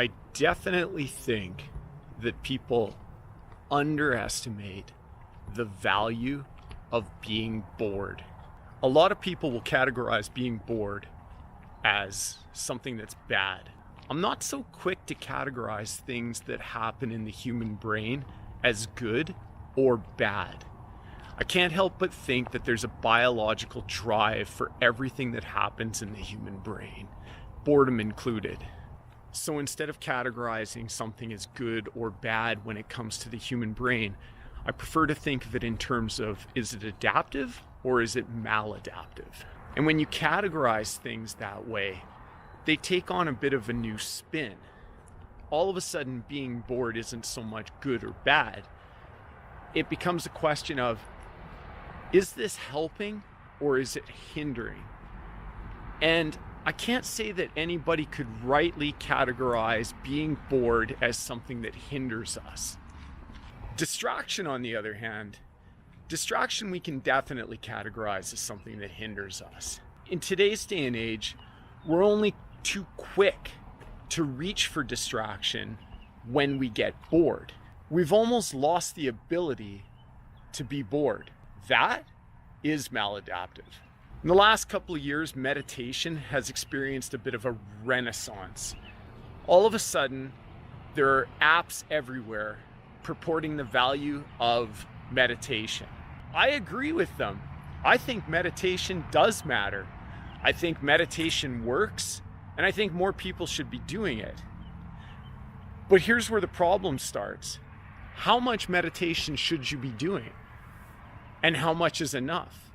I definitely think that people underestimate the value of being bored. A lot of people will categorize being bored as something that's bad. I'm not so quick to categorize things that happen in the human brain as good or bad. I can't help but think that there's a biological drive for everything that happens in the human brain, boredom included. So instead of categorizing something as good or bad when it comes to the human brain, I prefer to think of it in terms of, is it adaptive or is it maladaptive? And when you categorize things that way, they take on a bit of a new spin. All of a sudden, being bored isn't so much good or bad. It becomes a question of, is this helping or is it hindering? And I can't say that anybody could rightly categorize being bored as something that hinders us. Distraction, on the other hand, distraction we can definitely categorize as something that hinders us. In today's day and age, we're only too quick to reach for distraction when we get bored. We've almost lost the ability to be bored. That is maladaptive. In the last couple of years, meditation has experienced a bit of a renaissance. All of a sudden, there are apps everywhere purporting the value of meditation. I agree with them. I think meditation does matter. I think meditation works, and I think more people should be doing it. But here's where the problem starts. How much meditation should you be doing? And how much is enough?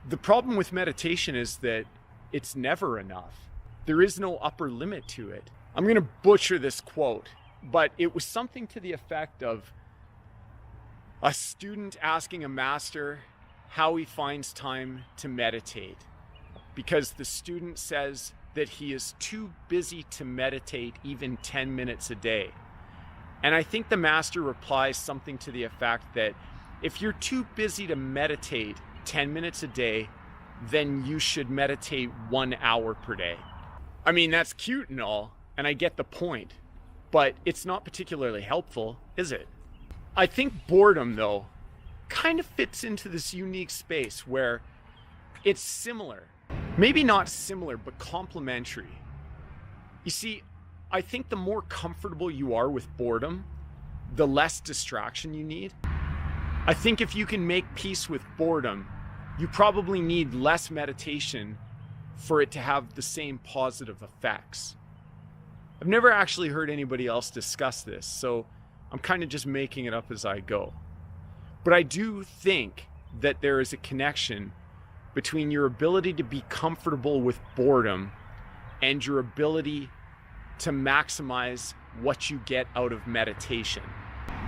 The problem with meditation is that it's never enough. There is no upper limit to it. I'm going to butcher this quote, but it was something to the effect of a student asking a master how he finds time to meditate, because the student says that he is too busy to meditate even 10 minutes a day. And I think the master replies something to the effect that if you're too busy to meditate 10 minutes a day, then you should meditate 1 hour per day. I mean, that's cute and all, and I get the point, but it's not particularly helpful, is it? I think boredom, though, kind of fits into this unique space where it's similar. Maybe not similar, but complementary. You see, I think the more comfortable you are with boredom, the less distraction you need. I think if you can make peace with boredom, you probably need less meditation for it to have the same positive effects. I've never actually heard anybody else discuss this, so I'm kind of just making it up as I go. But I do think that there is a connection between your ability to be comfortable with boredom and your ability to maximize what you get out of meditation.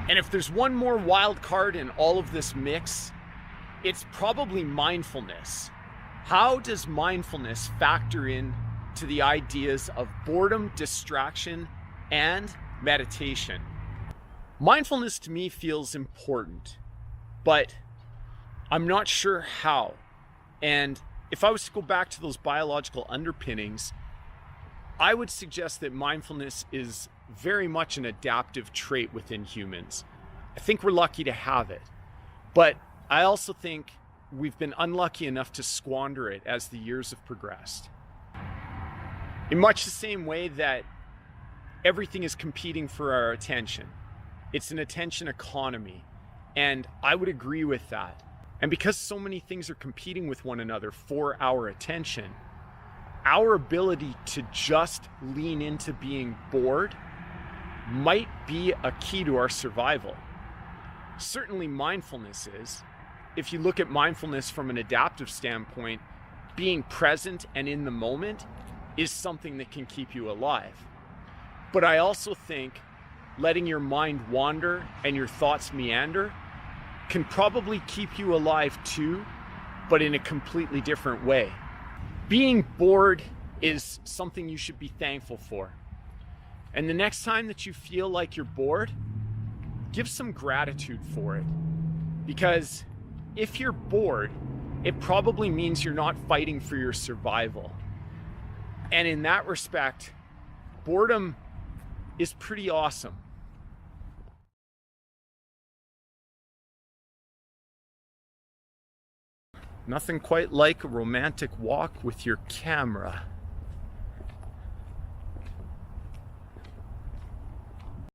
And if there's one more wild card in all of this mix, it's probably mindfulness. How does mindfulness factor in to the ideas of boredom, distraction, and meditation? Mindfulness to me feels important, but I'm not sure how. And if I was to go back to those biological underpinnings, I would suggest that mindfulness is very much an adaptive trait within humans. I think we're lucky to have it, but I also think we've been unlucky enough to squander it as the years have progressed. In much the same way that everything is competing for our attention. It's an attention economy, and I would agree with that. And because so many things are competing with one another for our attention, our ability to just lean into being bored might be a key to our survival. Certainly mindfulness is. If you look at mindfulness from an adaptive standpoint, being present and in the moment is something that can keep you alive. But I also think letting your mind wander and your thoughts meander can probably keep you alive too, but in a completely different way. Being bored is something you should be thankful for. And the next time that you feel like you're bored, give some gratitude for it. Because if you're bored, it probably means you're not fighting for your survival. And in that respect, boredom is pretty awesome. Nothing quite like a romantic walk with your camera.